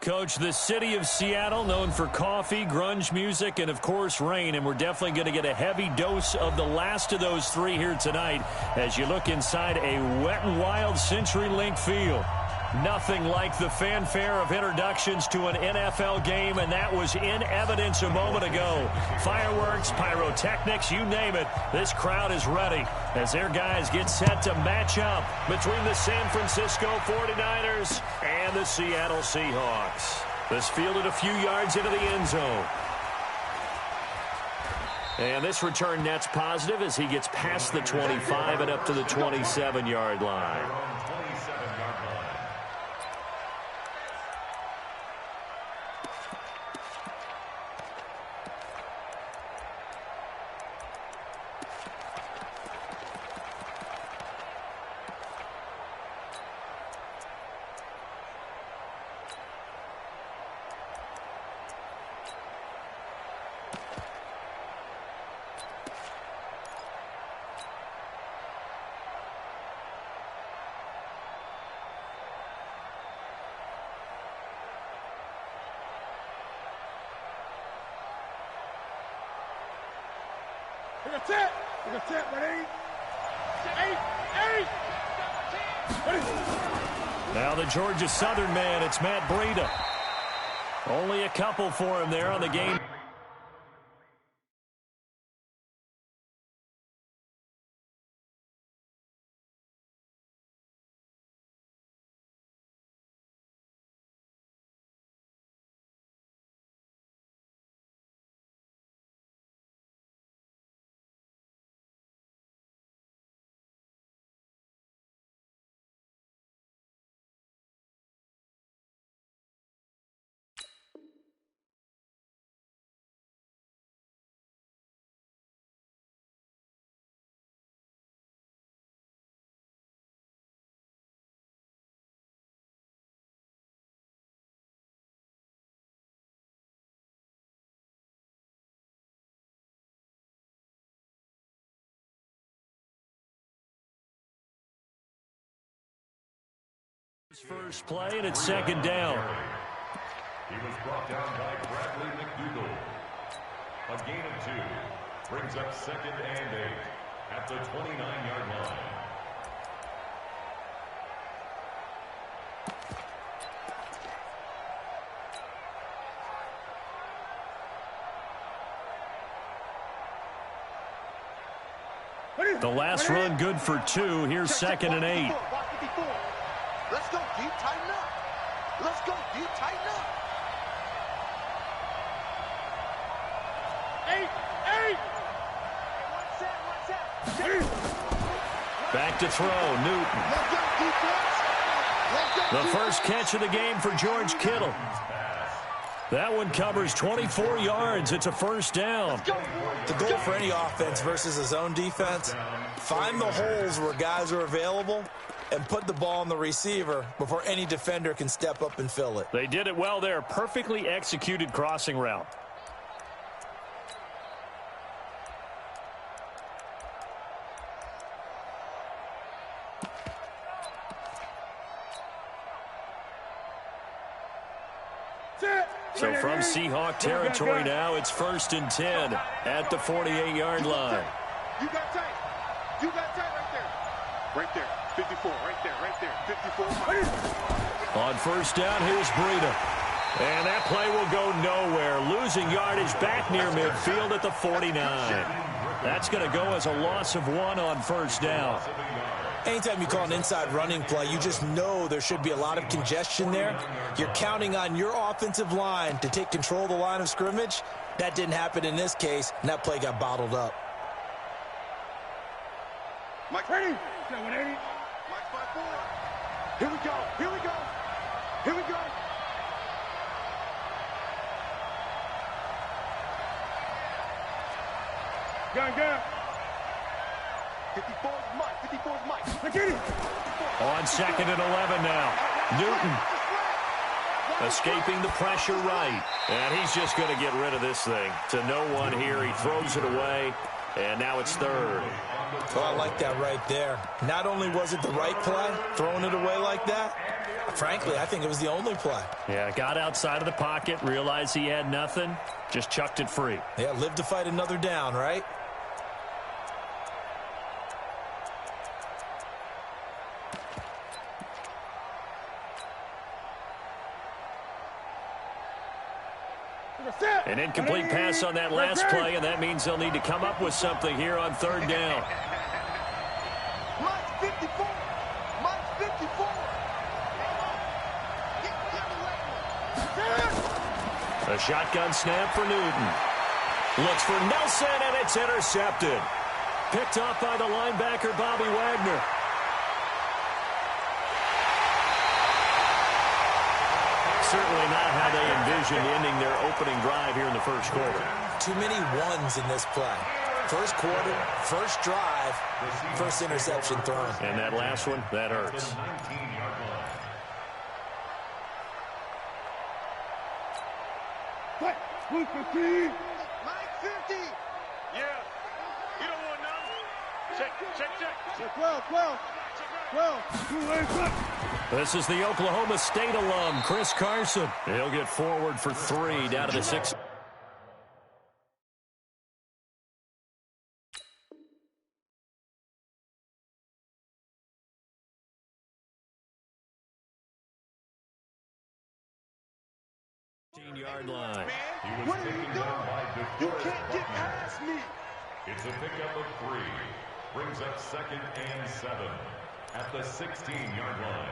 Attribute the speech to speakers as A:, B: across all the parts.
A: Coach, the city of Seattle, known for coffee, grunge music, and, of course, rain. And we're definitely going to get a heavy dose of the last of those three here tonight as you look inside a Wet n Wild CenturyLink field. Nothing like the fanfare of introductions to an NFL game, and that was in evidence a moment ago. Fireworks, pyrotechnics, you name it. This crowd is ready as their guys get set to match up between the San Francisco 49ers and the Seattle Seahawks. This fielded a few yards into the end zone. And this return net's positive as he gets past the 25 and up to the 27-yard line. Now the Georgia Southern man, it's Matt Breida. Only a couple for him there on the game. First play, and it's second down.
B: He was brought down by Bradley McDougall. A gain of 2 brings up second and 8 at the 29-yard line.
A: The last run good for 2. Here's second and 8.
C: Let's go, deep, tighten up. Let's go, deep, tighten up. 8.
A: Back to throw, Newton. The first catch of the game for George Kittle. That one covers 24 yards. It's a first down.
D: The goal for any offense versus a zone defense, find the holes where guys are available and put the ball on the receiver before any defender can step up and fill it.
A: They did it well there. Perfectly executed crossing route. So from Seahawk territory now, it's 1st and 10 at the 48-yard line.
C: You got tight. You got tight right there. Right there. 54, right there, 54.
A: On first down, here's Breida. And that play will go nowhere. Losing yardage back near midfield at the 49. That's going to go as a loss of 1 on first down.
D: Anytime you call an inside running play, you just know there should be a lot of congestion there. You're counting on your offensive line to take control of the line of scrimmage. That didn't happen in this case, and that play got bottled up.
C: Mike, ready? 180. Mike 5-4. Here we go. Here we go. Here we go. Gun. 54 is Mike. 54 is Mike. Look at it.
A: On second and 11 now. Newton escaping the pressure right. And he's just going to get rid of this thing. To no one here. He throws it away. And now it's third.
D: Well, I like that right there. Not only was it the right play, throwing it away like that, Frankly, I think it was the only play.
A: Yeah, got outside of the pocket, realized he had nothing, just chucked it free.
D: Yeah, live to fight another down, right?
A: An incomplete pass on that last play, and that means they'll need to come up with something here on third down.
C: Mike's 54. Mike's 54.
A: A shotgun snap for Newton. Looks for Nelson, and it's intercepted. Picked off by the linebacker, Bobby Wagner. Certainly not how they envisioned ending their opening drive here in the first quarter.
D: Too many ones in this play. First quarter, first drive, first interception thrown.
A: And that last one, that hurts.
C: Mike 50. Yeah. You don't want none. Check. 12.
A: This is the Oklahoma State alum, Chris Carson. He'll get forward for 3 down to the 6. Yard line.
C: What are you doing? You can't get past me.
B: It's a pickup of 3. Brings up 2nd and 7 at the 16-yard line.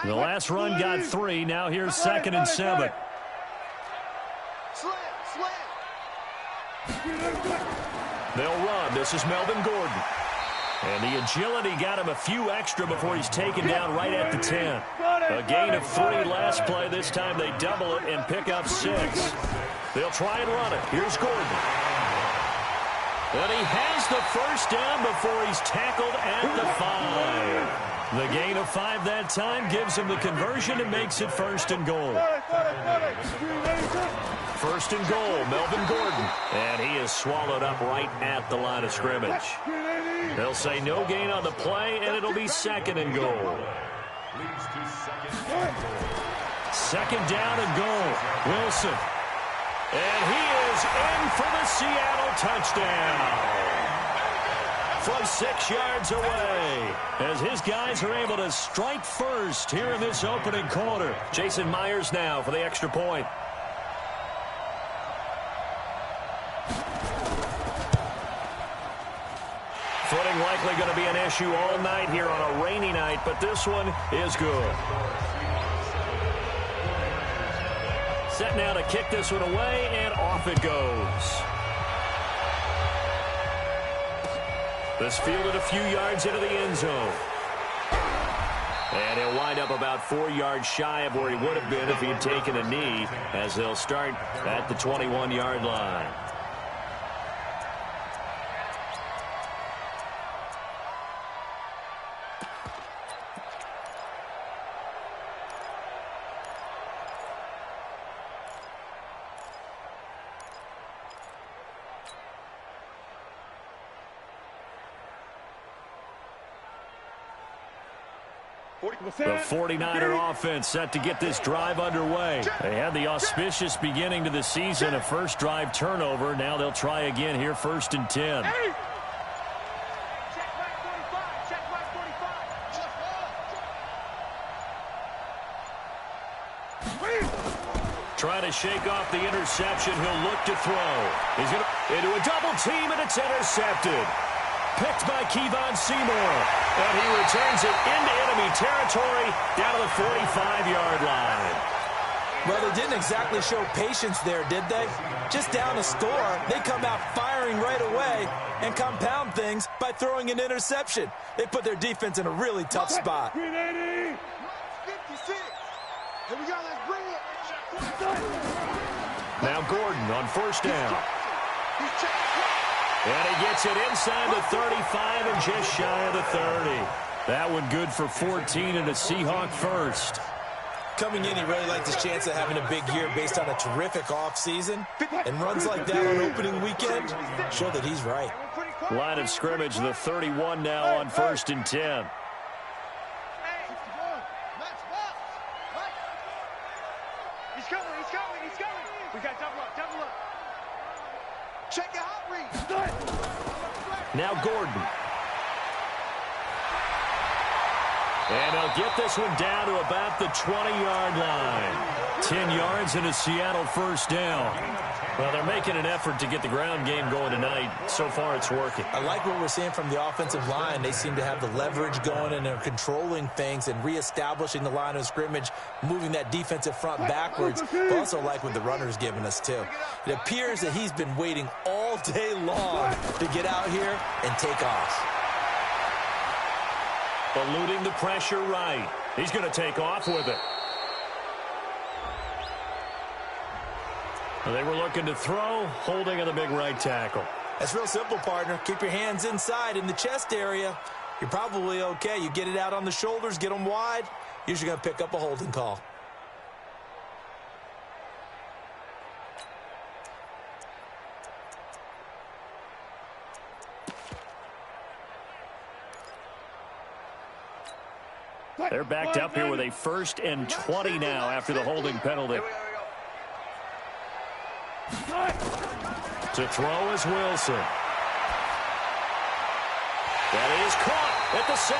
A: The last run got 3. Now here's 2nd and 7.
C: Slam.
A: They'll run. This is Melvin Gordon. And the agility got him a few extra before he's taken down right at the 10. A gain of 3 last play. This time they double it and pick up 6. They'll try and run it. Here's Gordon. And he has the first down before he's tackled at the 5. The gain of 5 that time gives him the conversion and makes it 1st and goal. 1st and goal, Melvin Gordon. And he is swallowed up right at the line of scrimmage. They'll say no gain on the play, and it'll be 2nd and goal. 2nd down and goal. Wilson. And he is in for the Seattle touchdown. From 6 yards away, as his guys are able to strike first here in this opening quarter. Jason Myers now for the extra point. Footing likely going to be an issue all night here on a rainy night, but this one is good. Set now to kick this one away, and off it goes. This fielded a few yards into the end zone. And he'll wind up about 4 yards shy of where he would have been if he had taken a knee, as they'll start at the 21-yard line. The 49er offense set to get this drive underway. They had the auspicious beginning to the season, a first drive turnover. Now they'll try again here, 1st and 10. Trying to shake off the interception. He'll look to throw. He's going to into a double team, and it's intercepted. Picked by Kevon Seymour. And he returns it into enemy territory down to the 45-yard line.
D: Well, they didn't exactly show patience there, did they? Just down a score, they come out firing right away and compound things by throwing an interception. They put their defense in a really tough spot.
C: 380. 56. Here we go. Let's bring it.
A: Now Gordon on 1st down. And he gets it inside the 35 and just shy of the 30. That one good for 14 and a Seahawk first.
D: Coming in, he really liked his chance of having a big year based on a terrific offseason. And runs like that on opening weekend show that he's right.
A: Line of scrimmage, the 31 now on 1st and 10.
C: He's coming. We got double up. Check your hot read.
A: Now Gordon. And they'll get this one down to about the 20-yard line. 10 yards and a Seattle first down. Well, they're making an effort to get the ground game going tonight. So far, it's working.
D: I like what we're seeing from the offensive line. They seem to have the leverage going, and they're controlling things and reestablishing the line of scrimmage, moving that defensive front backwards. But also like what the runner's giving us, too. It appears that he's been waiting all day long to get out here and take off.
A: Eluding the pressure right. He's going to take off with it. They were looking to throw, holding on the big right tackle.
D: That's real simple, partner. Keep your hands inside in the chest area. You're probably okay. You get it out on the shoulders, get them wide. Usually going to pick up a holding call.
A: They're backed up here with a 1st and 20 now after the holding penalty. To throw is Wilson. That is caught at the 7.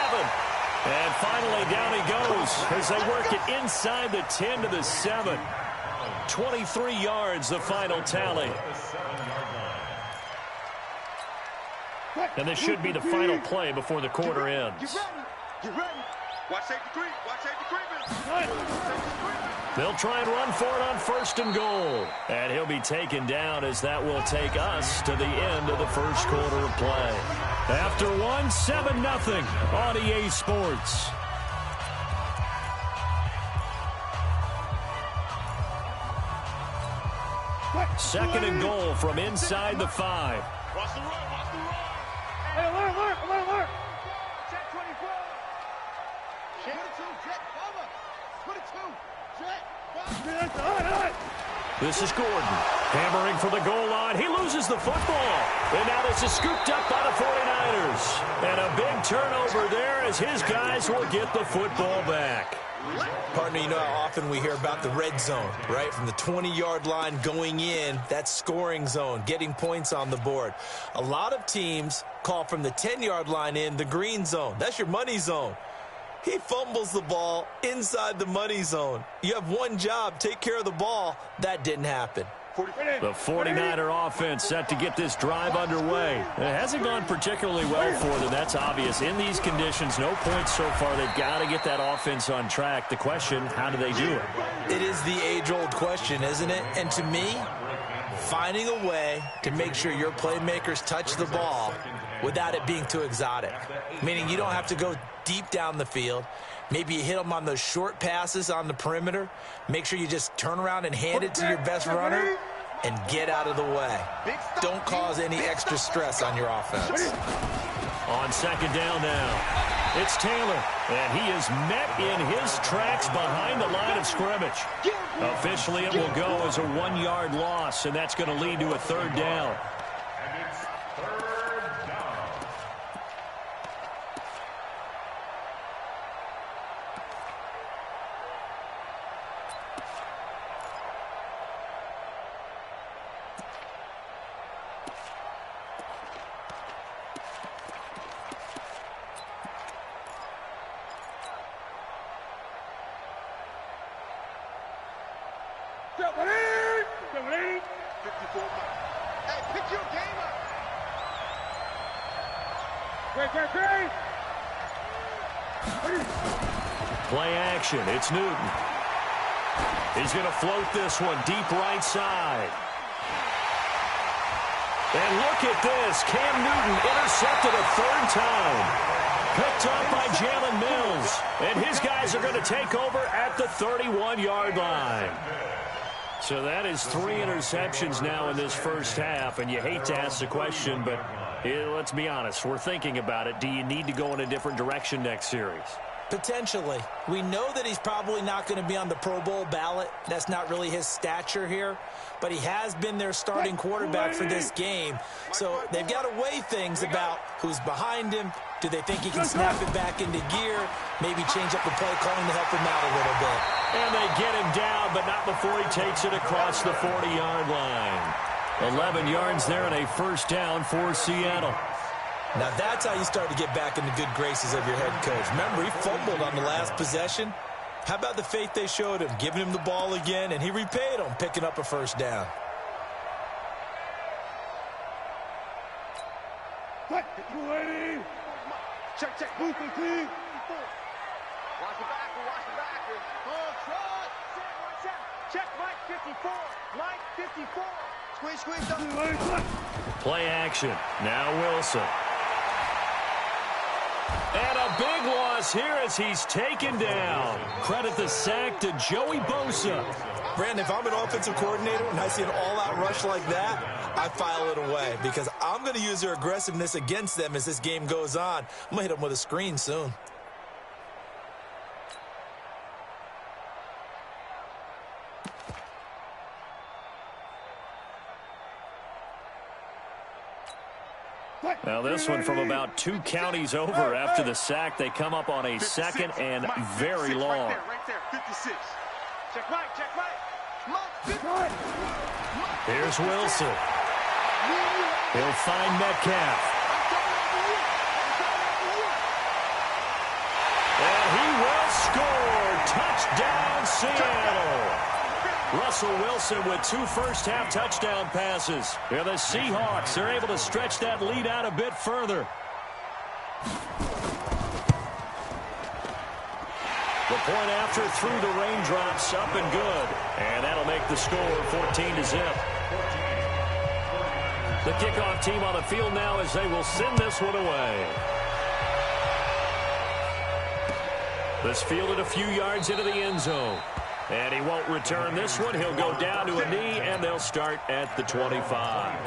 A: And finally down he goes as they work it inside the 10 to the 7. 23 yards the final tally. And this should be the final play before the quarter ends.
C: Get ready. Watch safety creep.
A: They'll try and run for it on 1st and goal. And he'll be taken down as that will take us to the end of the first quarter of play. After 7-0 on EA Sports. Second and goal from inside the 5.
C: Watch the run. Hey, alert. Check 24. Check 22. Check. Over. 22.
A: This is Gordon, hammering for the goal line. He loses the football. And now this is scooped up by the 49ers. And a big turnover there as his guys will get the football back.
D: Partner, you know how often we hear about the red zone, right? From the 20-yard line going in, that's scoring zone, getting points on the board. A lot of teams call from the 10-yard line in the green zone. That's your money zone. He fumbles the ball inside the money zone. You have one job, take care of the ball. That didn't happen.
A: The 49er offense set to get this drive underway. It hasn't gone particularly well for them, that's obvious. In these conditions, no points so far. They've got to get that offense on track. The question, how do they do it?
D: It is the age-old question, isn't it? And to me, finding a way to make sure your playmakers touch the ball without it being too exotic. Meaning you don't have to go deep down the field. Maybe you hit them on those short passes on the perimeter. Make sure you just turn around and hand it to your best runner and get out of the way. Don't cause any extra stress on your offense.
A: On second down now, it's Taylor, and he is met in his tracks behind the line of scrimmage. Officially, it will go as a 1-yard loss, and that's going to lead to a 3rd down. Play action. It's Newton. He's going to float this one deep right side. And look at this. Cam Newton intercepted a 3rd time. Picked up by Jalen Mills. And his guys are going to take over at the 31-yard line. So that is 3 interceptions now in this first half. And you hate to ask the question, but let's be honest. We're thinking about it. Do you need to go in a different direction next series?
D: Potentially. We know that he's probably not going to be on the Pro Bowl ballot. That's not really his stature here. But he has been their starting quarterback for this game. So they've got to weigh things about who's behind him. Do they think he can snap it back into gear? Maybe change up the play calling to help him out a little bit.
A: And they get him down, but not before he takes it across the 40-yard line. 11 yards there and a first down for Seattle.
D: Now that's how you start to get back in the good graces of your head coach. Remember, he fumbled on the last possession. How about the faith they showed him, giving him the ball again, and he repaid them, picking up a first down.
C: Check, move, clean. Watch the backer. Watch out. Check, Mike 54. Mike 54. Squeeze.
A: Play action. Now Wilson. And a big loss here as he's taken down. Credit the sack to Joey Bosa.
D: Brandon, if I'm an offensive coordinator and I see an all-out rush like that, I file it away because I'm going to use their aggressiveness against them as this game goes on. I'm going to hit them with a screen soon.
A: Now this one from about 2 counties over after the sack. They come up on a 2nd and very long.
C: Right there, 56. Check Mike.
A: Here's Wilson. He'll find Metcalf. And he will score. Touchdown, Seattle. Russell Wilson with 2 first-half touchdown passes. Here the Seahawks are able to stretch that lead out a bit further. The point after through the raindrops, up and good. And that'll make the score 14-0. The kickoff team on the field now as they will send this one away. This fielded a few yards into the end zone. And he won't return this one. He'll go down to a knee, and they'll start at the 25.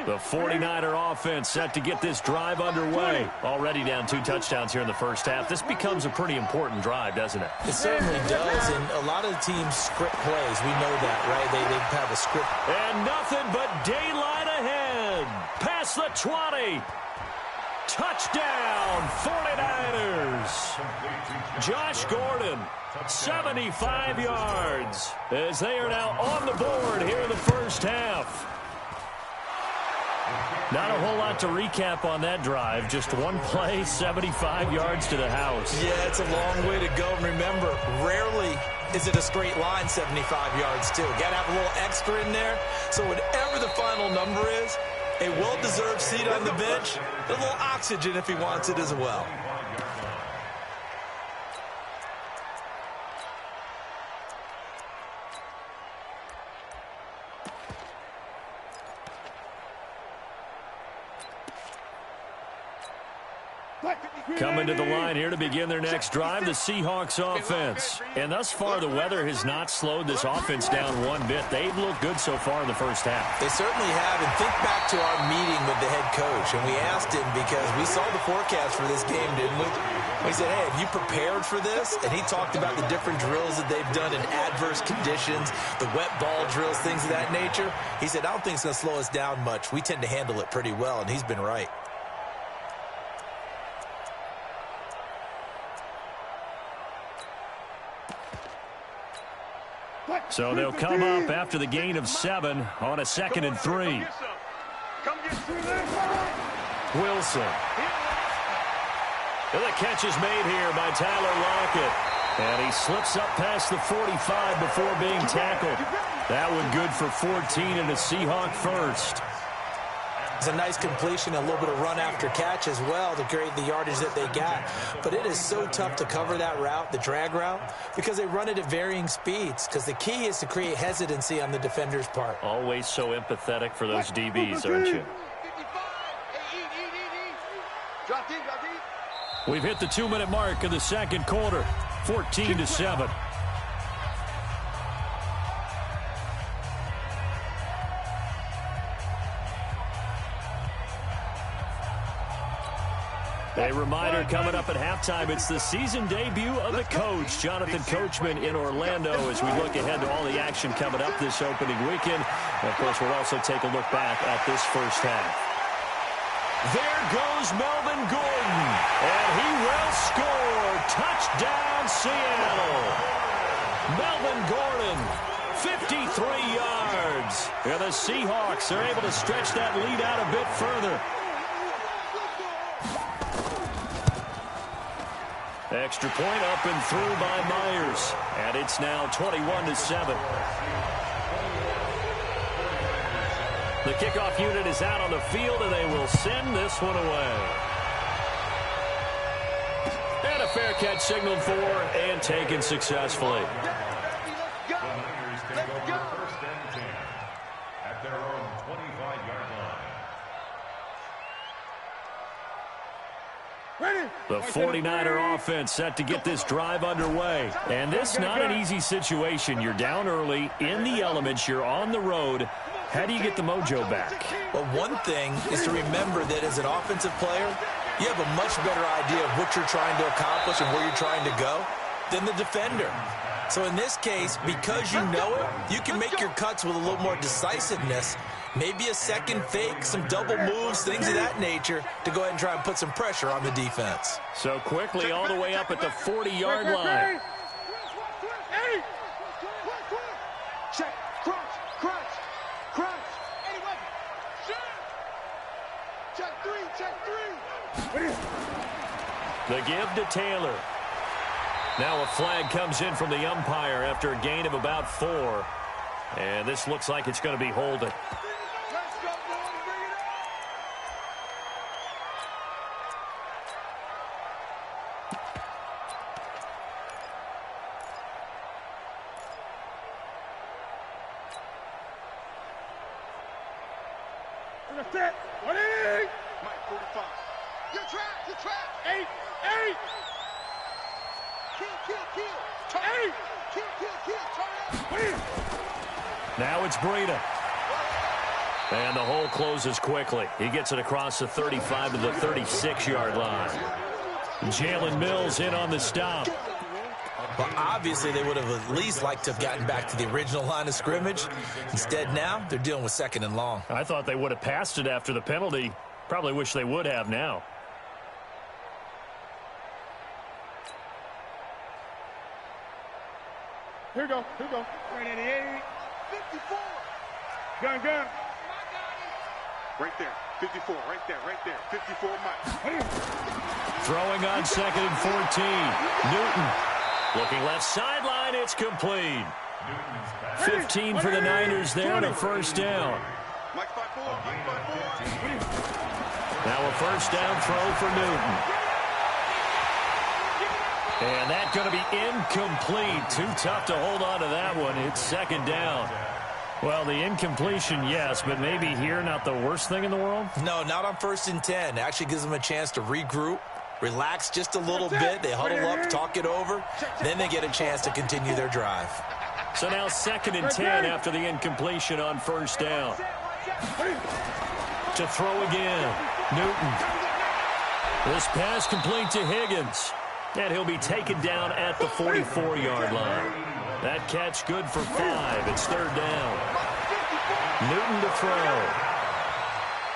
A: The 49er offense set to get this drive underway. Already down 2 touchdowns here in the first half. This becomes a pretty important drive, doesn't it?
D: It certainly does, and a lot of the teams script plays. We know that, right? They have a script.
A: And nothing but daylight ahead. Past the 20. Touchdown, 49ers. Josh Gordon, 75 yards, as they are now on the board here in the first half. Not a whole lot to recap on that drive. Just one play, 75 yards to the house.
D: Yeah, it's a long way to go. And remember, rarely is it a straight line 75 yards, too. Got to have a little extra in there. So whatever the final number is, a well-deserved seat on the bench, a little oxygen if he wants it as well.
A: Coming to the line here to begin their next drive, the Seahawks offense. And thus far, the weather has not slowed this offense down one bit. They've looked good so far in the first half.
D: They certainly have. And think back to our meeting with the head coach. And we asked him because we saw the forecast for this game, didn't we? We said, hey, have you prepared for this? And he talked about the different drills that they've done in adverse conditions, the wet ball drills, things of that nature. He said, I don't think it's going to slow us down much. We tend to handle it pretty well, and he's been right.
A: So they'll come up after the gain of 7 on a 2nd and 3. Wilson. And the catch is made here by Tyler Lockett. And he slips up past the 45 before being tackled. That one good for 14 and a Seahawk first.
D: It's a nice completion, a little bit of run after catch as well to create the yardage that they got. But it is so tough to cover that route, the drag route, because they run it at varying speeds. Because the key is to create hesitancy on the defender's part.
A: Always so empathetic for those DBs, aren't you? We've hit the 2-minute mark of the second quarter, 14-7. A reminder coming up at halftime, it's the season debut of the coach, Jonathan Coachman in Orlando, as we look ahead to all the action coming up this opening weekend. And of course, we'll also take a look back at this first half. There goes Melvin Gordon, and he will score. Touchdown, Seattle. Melvin Gordon, 53 yards. And the Seahawks are able to stretch that lead out a bit further. Extra point up and through by Myers. And it's now 21-7. The kickoff unit is out on the field, and they will send this one away. And a fair catch signaled for and taken successfully. The 49er offense set to get this drive underway. And this is not an easy situation. You're down early, in the elements, you're on the road. How do you get the mojo back?
D: Well, one thing is to remember that as an offensive player, you have a much better idea of what you're trying to accomplish and where you're trying to go than the defender. So in this case, because you know it, you can make your cuts with a little more decisiveness. Maybe a second fake, some double moves, things of that nature to go ahead and try and put some pressure on the defense.
A: So quickly all the way up at the 40-yard line.
C: Check, crunch. Check three.
A: The give to Taylor. Now a flag comes in from the umpire after a gain of about 4. And this looks like it's going to be holding.
C: Let's go, boys. Bring it up. We're set. 20. Mike, 45. You're trapped. 8. Kill. Turn. 8. Kill. Turn up.
A: Now it's Breida. And the hole closes quickly. He gets it across the 35 to the 36-yard line. Jalen Mills in on the stop.
D: Well, obviously, they would have at least liked to have gotten back to the original line of scrimmage. Instead, now, they're dealing with second and long.
A: I thought they would have passed it after the penalty. Probably wish they would have now.
C: Here we go. Right at the 8. 54. Gun. Right there. 54. Right there. 54 Mike.
A: Throwing on 2nd and 14. Newton. Looking left sideline. It's complete. 15 for the Niners there and a first down.
C: Mike 5-4.
A: Now a first down throw for Newton. And that's going to be incomplete. Too tough to hold on to that one. It's second down. Well, the incompletion, yes, but maybe here not the worst thing in the world?
D: No, not on 1st and 10. It actually gives them a chance to regroup, relax just a little bit. They huddle up, talk it over. Then they get a chance to continue their drive.
A: So now 2nd and 10 after the incompletion on first down. To throw again. Newton. This pass complete to Higgins. And he'll be taken down at the 44-yard line. That catch good for 5. It's third down. Newton to throw.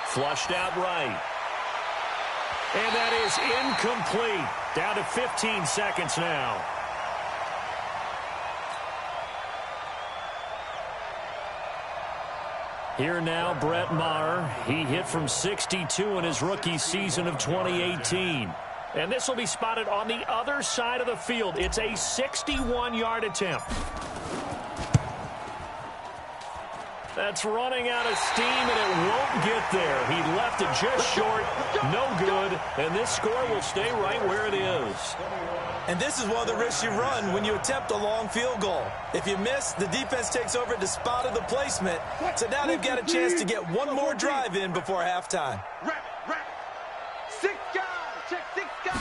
A: Flushed out right. And that is incomplete. Down to 15 seconds now. Here now, Brett Maher. He hit from 62 in his rookie season of 2018. And this will be spotted on the other side of the field. It's a 61-yard attempt. That's running out of steam, and it won't get there. He left it just short. No good. And this score will stay right where it is.
D: And this is one of the risks you run when you attempt a long field goal. If you miss, the defense takes over at the spot of the placement. So now they've got a chance to get one more drive in before halftime.
C: Wrap. 6 guys. Check 6 guys.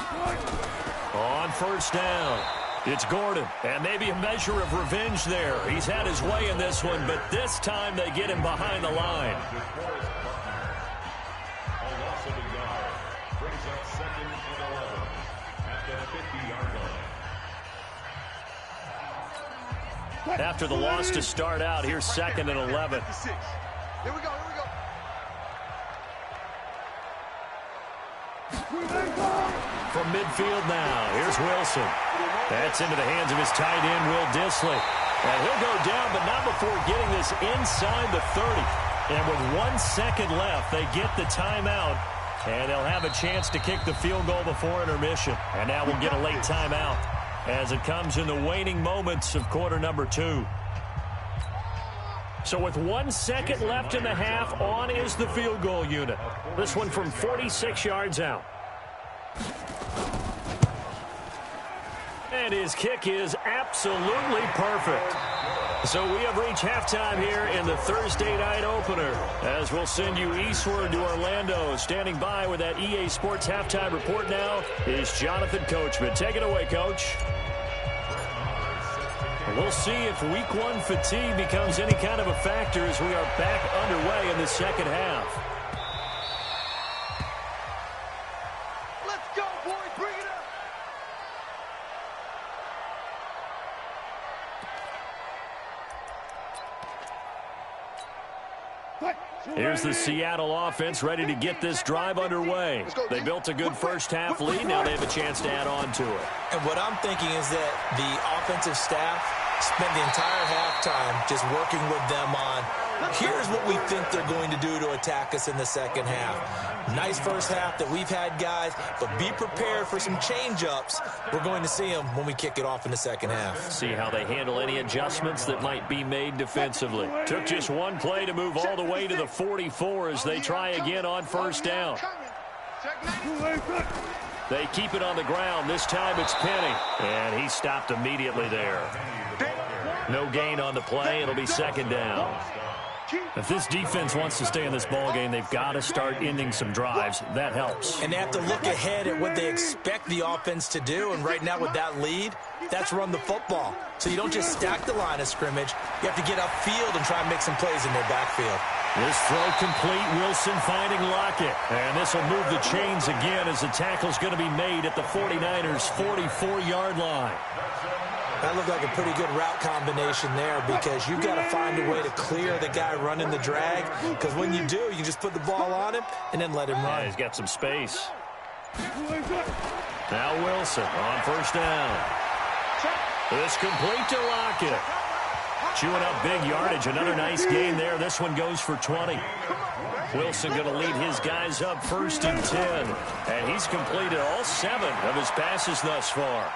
A: On first down, it's Gordon. And maybe a measure of revenge there. He's had his way in this one, but this time they get him behind the line.
B: Brings up second and 11 at the 50-yard line.
A: After the loss to start out, here's second and 11.
C: Here we go, here we go.
A: From midfield now, here's Wilson. That's into the hands of his tight end, Will Dissly. And he'll go down, but not before getting this inside the 30. And with 1 second left, they get the timeout. And they'll have a chance to kick the field goal before intermission. And now we'll get a late timeout as it comes in the waning moments of quarter number 2. So with 1 second left in the half, on is the field goal unit. This one from 46 yards out. And his kick is absolutely perfect. So we have reached halftime here in the Thursday night opener, as we'll send you eastward to Orlando. Standing by with that EA Sports halftime report now is Jonathan Coachman. Take it away, Coach. We'll see if week 1 fatigue becomes any kind of a factor as we are back underway in the second half.
C: Let's go, boys. Bring it up.
A: Here's the Seattle offense ready to get this drive underway. They built a good first half lead. Now they have a chance to add on to it.
D: And what I'm thinking is that the offensive staff spent the entire halftime just working with them on, here's what we think they're going to do to attack us in the second half. Nice first half that we've had, guys, but be prepared for some change-ups. We're going to see them when we kick it off in the second half.
A: See how they handle any adjustments that might be made defensively. Took just one play to move all the way to the 44 as they try again on first down. They keep it on the ground. This time it's Penny. And he stopped immediately there. No gain on the play. It'll be second down. If this defense wants to stay in this ballgame, they've got to start ending some drives. That helps.
D: And they have to look ahead at what they expect the offense to do. And right now with that lead, that's run the football. So you don't just stack the line of scrimmage. You have to get upfield and try and make some plays in their backfield.
A: This throw complete. Wilson finding Lockett. And this will move the chains again as the tackle's going to be made at the 49ers' 44-yard line.
D: That looked like a pretty good route combination there because you've got to find a way to clear the guy running the drag, because when you do, you can just put the ball on him and then let him run.
A: Yeah, he's got some space. Now Wilson on first down. This complete to Lockett. Chewing up big yardage. Another nice gain there. This one goes for 20. Wilson going to lead his guys up first and 10. And he's completed all 7 of his passes thus far.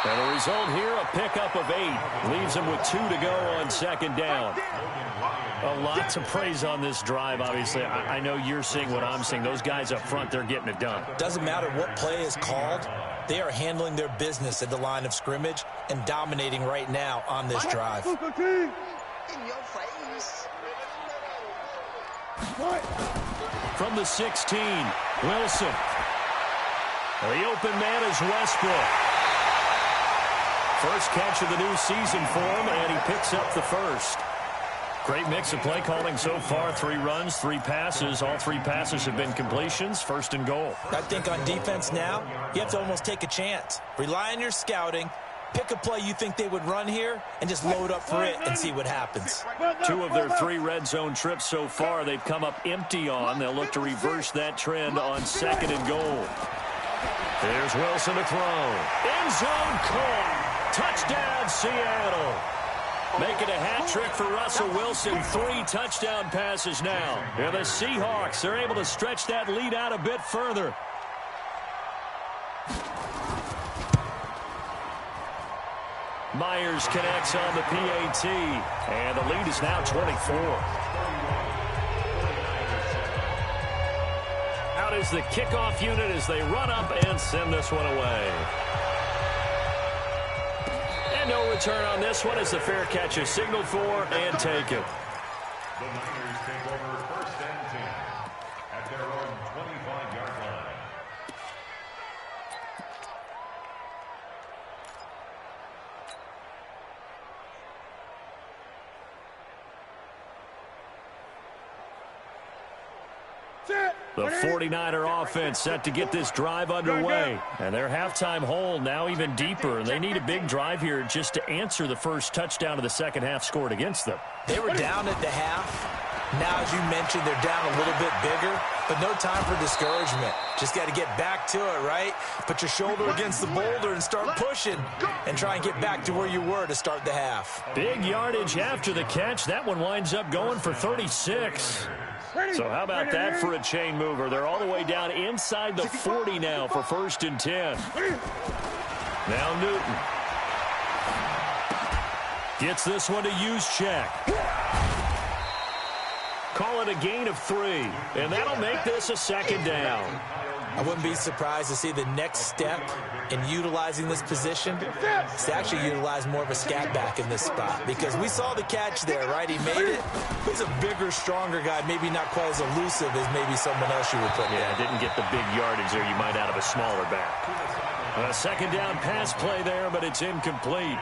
A: And the result here, a pickup of 8. Leaves him with 2 to go on second down. A lot to praise on this drive, obviously. I know you're seeing what I'm seeing. Those guys up front, they're getting it done.
D: Doesn't matter what play is called. They are handling their business at the line of scrimmage and dominating right now on this drive.
C: In your face.
A: From the 16, Wilson. The open man is Westbrook. First catch of the new season for him, and he picks up the first. Great mix of play calling so far. 3 runs, 3 passes. All 3 passes have been completions. First and goal.
D: I think on defense now, you have to almost take a chance. Rely on your scouting. Pick a play you think they would run here and just load up for it and see what happens.
A: 2 of their 3 red zone trips so far they've come up empty on. They'll look to reverse that trend on second and goal. There's Wilson to throw. End zone caught. Touchdown, Seattle. Making a hat trick for Russell Wilson. 3 touchdown passes now. And the Seahawks, they're able to stretch that lead out a bit further. Myers connects on the PAT. And the lead is now 24. Out is the kickoff unit as they run up and send this one away. No return on this one as the fair catch is signaled for and taken.
B: The Niners take over first and 10 at their own 25-yard line.
A: The 49er offense set to get this drive underway. And their halftime hole now even deeper. And they need a big drive here just to answer the first touchdown of the second half scored against them.
D: They were down at the half. Now, as you mentioned, they're down a little bit bigger, but no time for discouragement. Just got to get back to it, right? Put your shoulder against the boulder and start pushing and try and get back to where you were to start the half.
A: Big yardage after the catch. That one winds up going for 36. So how about that for a chain mover? They're all the way down inside the 40 now for 1st and 10. Now Newton gets this one to Juszczyk. Call it a gain of 3, and that'll make this a second down.
D: I wouldn't be surprised to see the next step in utilizing this position is to actually utilize more of a scat back in this spot, because we saw the catch there, right? He made it. He's a bigger, stronger guy, maybe not quite as elusive as maybe someone else you would put in.
A: Yeah, didn't get the big yardage there you might out of a smaller back. A second down pass play there, but it's incomplete.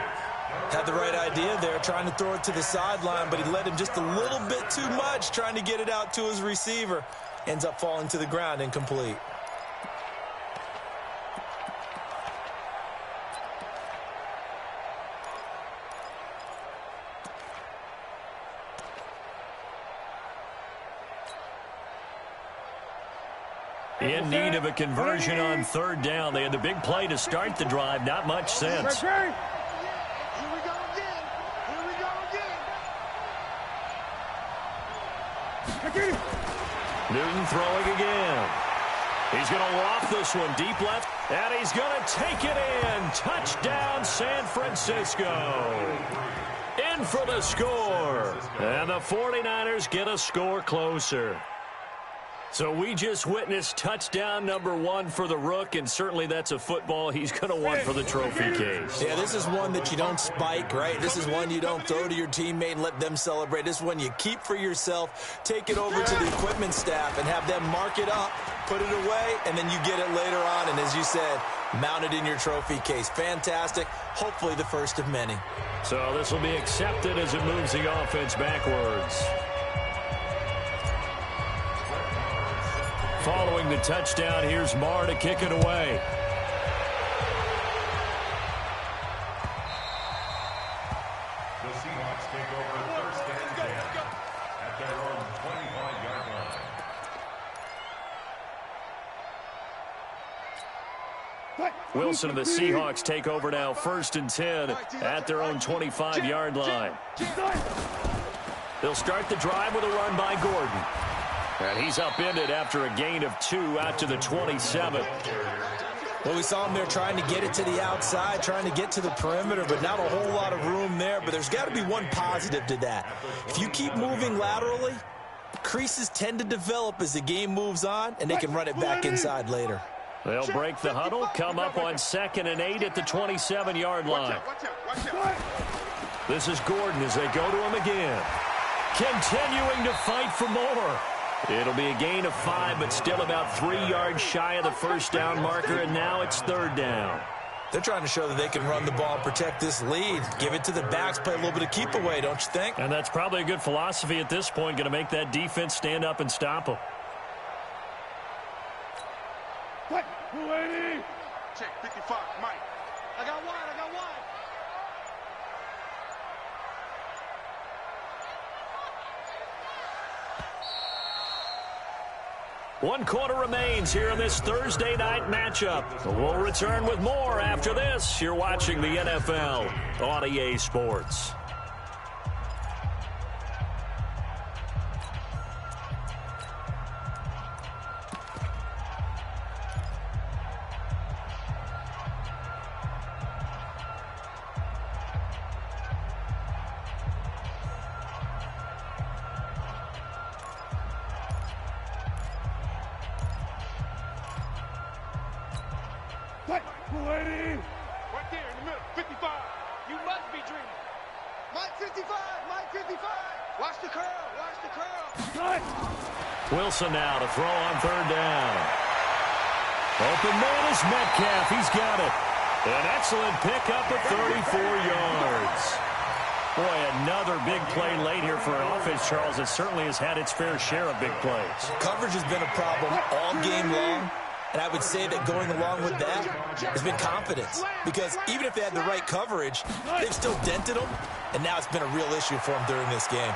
D: Had the right idea there, trying to throw it to the sideline, but he led him just a little bit too much, trying to get it out to his receiver. Ends up falling to the ground, incomplete.
A: In need of a conversion on 3rd down. They had the big play to start the drive. Not much sense.
C: Here we go again.
A: Newton throwing again. He's going to loft this one deep left, and he's going to take it in. Touchdown, San Francisco. In for the score. And the 49ers get a score closer. So we just witnessed touchdown number 1 for the Rook, and certainly that's a football he's going to want for the trophy case.
D: Yeah, this is one that you don't spike, right? This is one you don't throw to your teammate and let them celebrate. This is one you keep for yourself, take it over to the equipment staff and have them mark it up, put it away, and then you get it later on. And as you said, mount it in your trophy case. Fantastic. Hopefully the first of many.
A: So this will be accepted as it moves the offense backwards. Following the touchdown, here's Marr to kick it away.
B: The Seahawks take over 1st and 10 at their own 25-yard line.
A: Wilson and the Seahawks take over now 1st and 10 at their own 25-yard line. They'll start the drive with a run by Gordon. And he's upended after a gain of 2 out to the 27.
D: Well, we saw him there trying to get it to the outside, trying to get to the perimeter, but not a whole lot of room there. But there's got to be one positive to that. If you keep moving laterally, creases tend to develop as the game moves on, and they can run it back inside later.
A: They'll break the huddle, come up on 2nd and 8 at the 27-yard line. This is Gordon as they go to him again. Continuing to fight for more. It'll be a gain of 5, but still about 3 yards shy of the first down marker, and now it's 3rd down.
D: They're trying to show that they can run the ball, protect this lead, give it to the backs, play a little bit of keep away, don't you think?
A: And that's probably a good philosophy at this point, going to make that defense stand up and stop them.
C: Check 55, Mike. I got one.
A: One quarter remains here in this Thursday night matchup. We'll return with more after this. You're watching the NFL on EA Sports.
C: Right there in the middle, 55. You must be dreaming. Mike 55, Mike 55. Watch the curl.
A: Wilson now to throw on 3rd down. Open man is Metcalf. He's got it. An excellent pickup at 34 yards. Boy, another big play late here for an offense, Charles. It certainly has had its fair share of big plays.
D: Coverage has been a problem all game long. And I would say that going along with that has been confidence. Because even if they had the right coverage, they've still dented them. And now it's been a real issue for them during this game.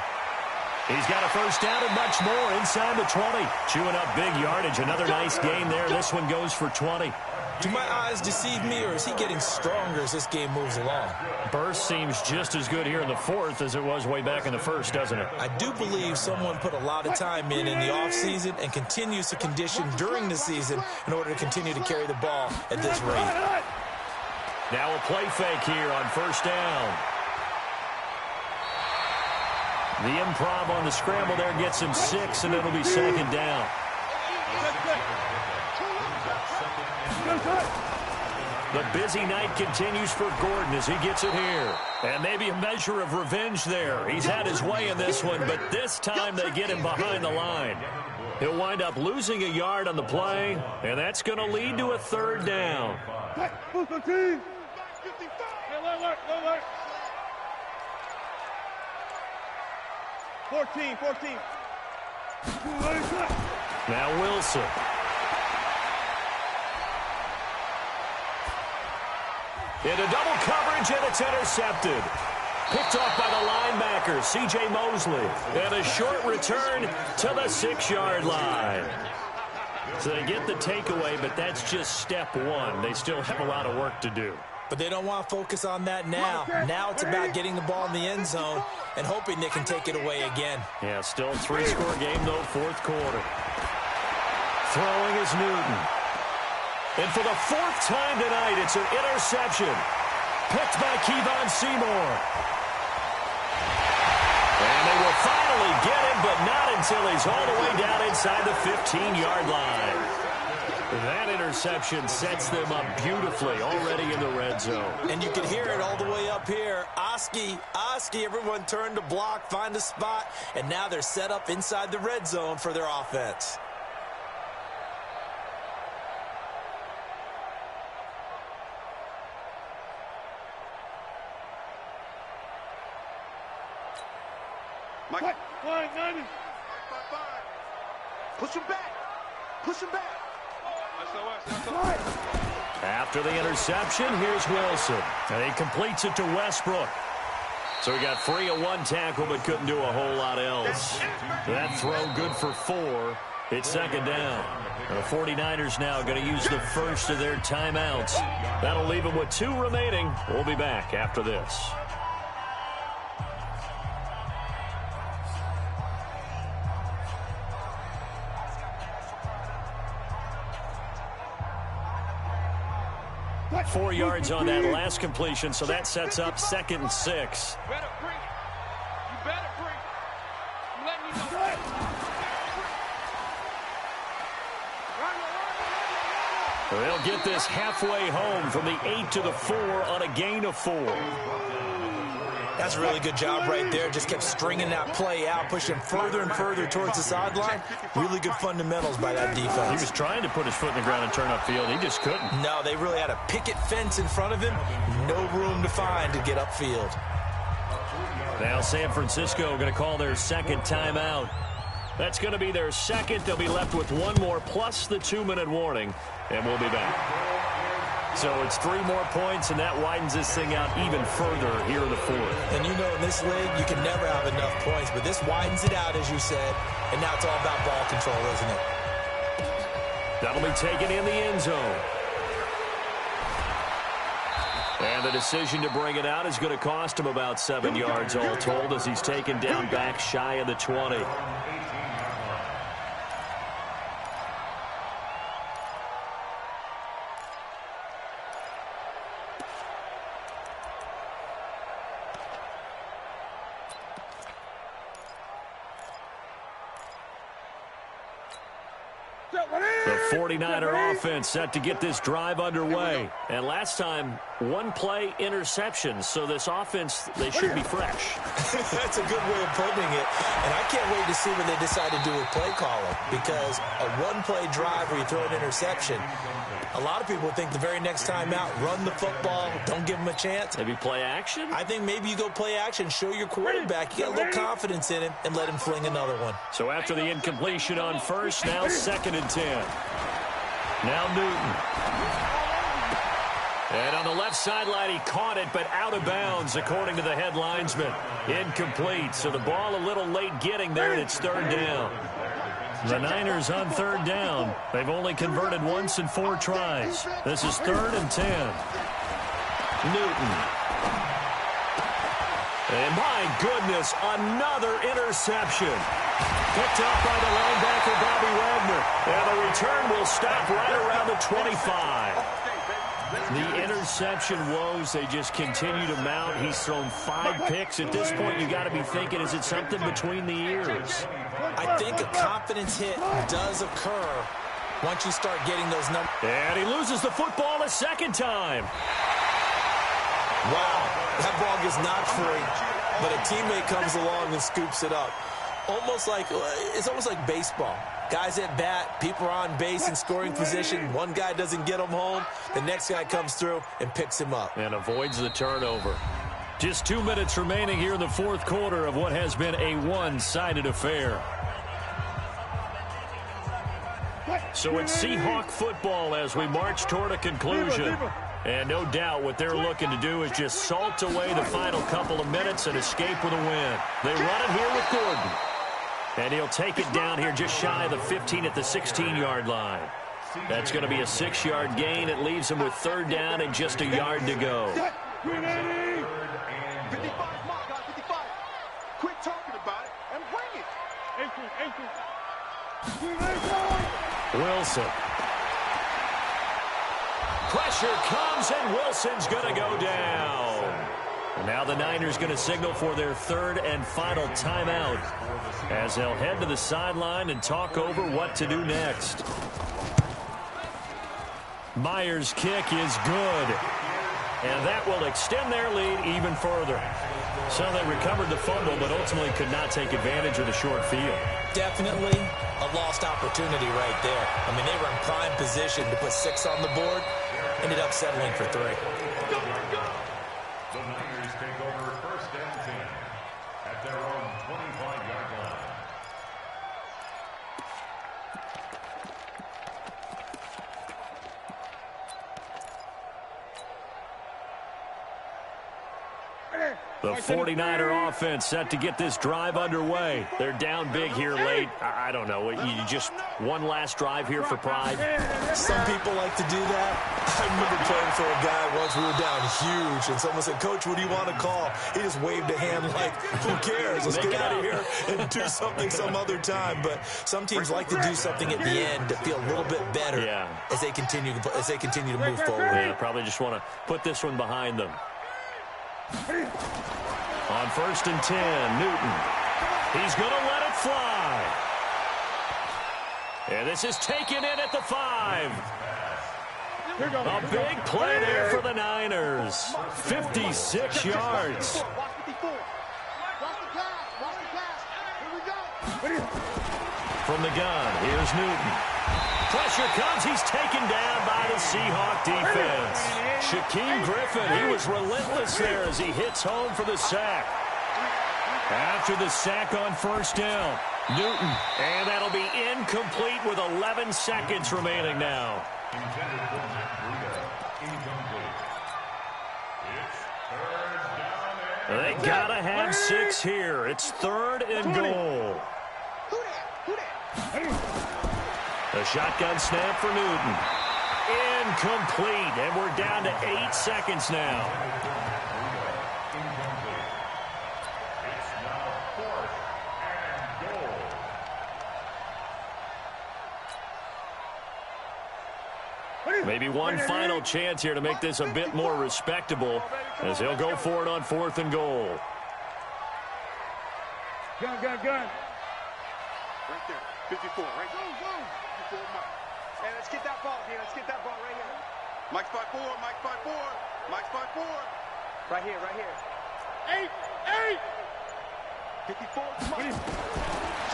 A: He's got a first down and much more inside the 20. Chewing up big yardage. Another nice gain there. This one goes for 20.
D: Do my eyes deceive me, or is he getting stronger as this game moves along?
A: Burst seems just as good here in the fourth as it was way back in the first, doesn't it?
D: I do believe someone put a lot of time in the offseason and continues to condition during the season in order to continue to carry the ball at this rate.
A: Now a play fake here on first down. The improv on the scramble there gets him 6, and it'll be second down. The busy night continues for Gordon as he gets it here. And maybe a measure of revenge there. He's had his way in this one, but this time they get him behind the line. He'll wind up losing a yard on the play, and that's going to lead to a third down.
C: 14.
A: Now Wilson. Into double coverage, and it's intercepted. Picked off by the linebacker, C.J. Mosley. And a short return to the 6-yard line. So they get the takeaway, but that's just step one. They still have a lot of work to do.
D: But they don't want to focus on that now. Now it's about getting the ball in the end zone and hoping they can take it away again.
A: Yeah, still a 3-score game, though, fourth quarter. Throwing is Newton. And for the 4th time tonight, it's an interception. Picked by Kevon Seymour. And they will finally get him, but not until he's all the way down inside the 15-yard line. That interception sets them up beautifully already in the red zone.
D: And you can hear it all the way up here. Oski, everyone turned to block, find a spot, and now they're set up inside the red zone for their offense.
C: Mike. 90. Push him back.
A: After the interception, here's Wilson. And he completes it to Westbrook. So he got free of 1 tackle, but couldn't do a whole lot else. That throw good for 4. It's second down. The 49ers now going to use the first of their timeouts. That'll leave them with 2 remaining. We'll be back after this. Got 4 yards on that last completion, so that sets up 2nd and 6.
C: You better bring it. I'm letting you know.
A: They'll get this halfway home from the 8 to the 4 on a gain of 4.
D: That's a really good job right there. Just kept stringing that play out, pushing further and further towards the sideline. Really good fundamentals by that defense.
A: He was trying to put his foot in the ground and turn upfield. He just couldn't.
D: No, they really had a picket fence in front of him. No room to find to get upfield.
A: Now San Francisco going to call their 2nd timeout. That's going to be their 2nd. They'll be left with 1 more plus the 2-minute warning, and we'll be back. So it's 3 more points, and that widens this thing out even further here in the 4th.
D: And you know, in this league, you can never have enough points, but this widens it out, as you said, and now it's all about ball control, isn't it?
A: That'll be taken in the end zone. And the decision to bring it out is going to cost him about 7 yards all told as he's taken down back shy of the 20. The 49er offense set to get this drive underway. And last time, one-play interceptions. So this offense, they should be fresh.
D: That's a good way of putting it. And I can't wait to see what they decide to do with play calling, because a one-play drive where you throw an interception, a lot of people think the very next time out, run the football, don't give them a chance.
A: Maybe play action?
D: I think maybe you go play action, show your quarterback, you get a little confidence in him, and let him fling another one.
A: So after the incompletion on first, now 2nd and 10. Now Newton. And on the left sideline, he caught it, but out of bounds, according to the head linesman. Incomplete, so the ball a little late getting there, and it's 3rd down. The Niners on 3rd down. They've only converted once in 4 tries. This is 3rd and 10. Newton. And my goodness, another interception. Picked up by the linebacker, Bobby Wagner. And the return will stop right around the 25. The interception woes, they just continue to mount. He's thrown 5 picks. At this point, you got to be thinking, is it something between the ears?
D: I think a confidence hit does occur once you start getting those numbers.
A: And he loses the football a 2nd time.
D: Wow, that ball gets knocked free, but a teammate comes along and scoops it up. It's almost like baseball. Guys at bat, people are on base in scoring position. One guy doesn't get him home. The next guy comes through and picks him up.
A: And avoids the turnover. Just 2 minutes remaining here in the 4th quarter of what has been a one-sided affair. So it's Seahawk football as we march toward a conclusion. And no doubt what they're looking to do is just salt away the final couple of minutes and escape with a win. They run it here with Gordon. And he'll take it down here just shy of the 15 at the 16-yard line. That's going to be a 6-yard gain. It leaves him with 3rd down and just a yard to go.
C: 55, quit talking about it and bring it.
A: Wilson. Pressure comes, and Wilson's going to go down. And now the Niners going to signal for their 3rd and final timeout as they'll head to the sideline and talk over what to do next. Myers' kick is good, and that will extend their lead even further. So they recovered the fumble, but ultimately could not take advantage of the short field.
D: Definitely a lost opportunity right there. I mean, they were in prime position to put 6 on the board, ended up settling for 3.
B: The Niners take over 1st and 10 at their own 25-yard line.
A: The 49er offense set to get this drive underway. They're down big here late. I don't know. You just one last drive here for pride.
D: Some people like to do that. I remember playing for a guy once. We were down huge, and someone said, "Coach, what do you want to call?" He just waved a hand like, "Who cares? Let's get out of here and do something some other time." But some teams like to do something at the end to feel a little bit better as they continue to move forward.
A: Yeah, probably just want to put this one behind them. On 1st and 10, Newton. He's going to let it fly. And this is taken in at the 5. A big play there for the Niners. 56 yards. From the gun, here's Newton. Pressure comes. He's taken down by the Seahawk defense. Shaquem Griffin, he was relentless there as he hits home for the sack. After the sack on 1st down, Newton. And that'll be incomplete with 11 seconds remaining now. They gotta have 6 here. It's 3rd and goal. A shotgun snap for Newton. Incomplete, and we're down to 8 seconds now.
B: It's now 4th and goal.
A: Maybe one final chance here to make this a bit more respectable as they'll go for it on 4th and goal.
C: Gun. Right there. 54, right there. 54, Mike. Hey, let's get that ball here. Let's get that ball right here. Mike's by 4. Mike's 5-4.
E: Right here, right here.
C: 54 to Mike.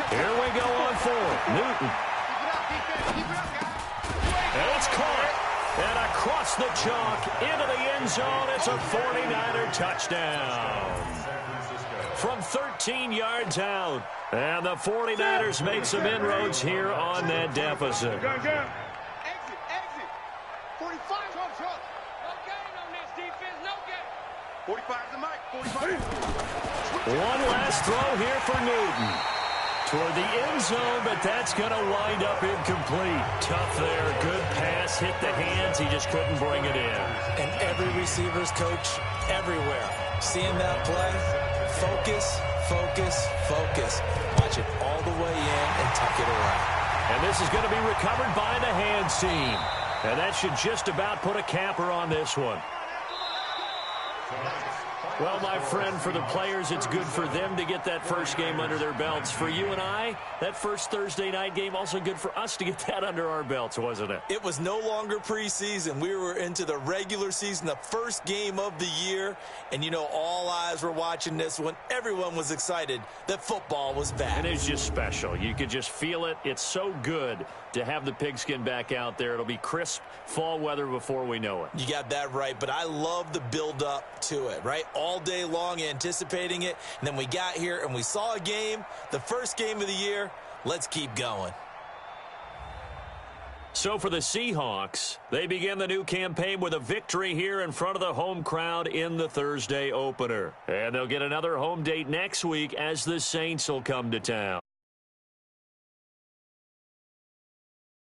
A: Here we go on fourth. Newton.
C: Keep it up, defense. Keep it up, guys.
A: And it's caught. And across the chalk into the end zone. It's a 49er touchdown. From 13 yards out. And the 49ers make some inroads here on that deficit.
C: Exit. 45. Truck.
E: No gain on this defense, no gain.
C: 45 to Mike. 45.
A: One last throw here for Newton. Toward the end zone, but that's going to wind up incomplete. Tough there. Good pass. Hit the hands. He just couldn't bring it in.
D: And every receiver's coach everywhere. Seeing that play, focus, focus, focus. Watch it all the way in and tuck it away.
A: And this is going to be recovered by the hands team. And that should just about put a capper on this one. Well, my friend, for the players, it's good for them to get that first game under their belts. For you and I, that first Thursday night game, also good for us to get that under our belts, wasn't it?
D: It was no longer preseason. We were into the regular season, the first game of the year. And, you know, all eyes were watching this when everyone was excited that football was back.
A: And it's just special. You could just feel it. It's so good to have the pigskin back out there. It'll be crisp fall weather before we know it.
D: You got that right, but I love the build-up to it, right? All day long anticipating it, and then we got here and we saw a game, the first game of the year. Let's keep going.
A: So for the Seahawks, they begin the new campaign with a victory here in front of the home crowd in the Thursday opener. And they'll get another home date next week as the Saints will come to town.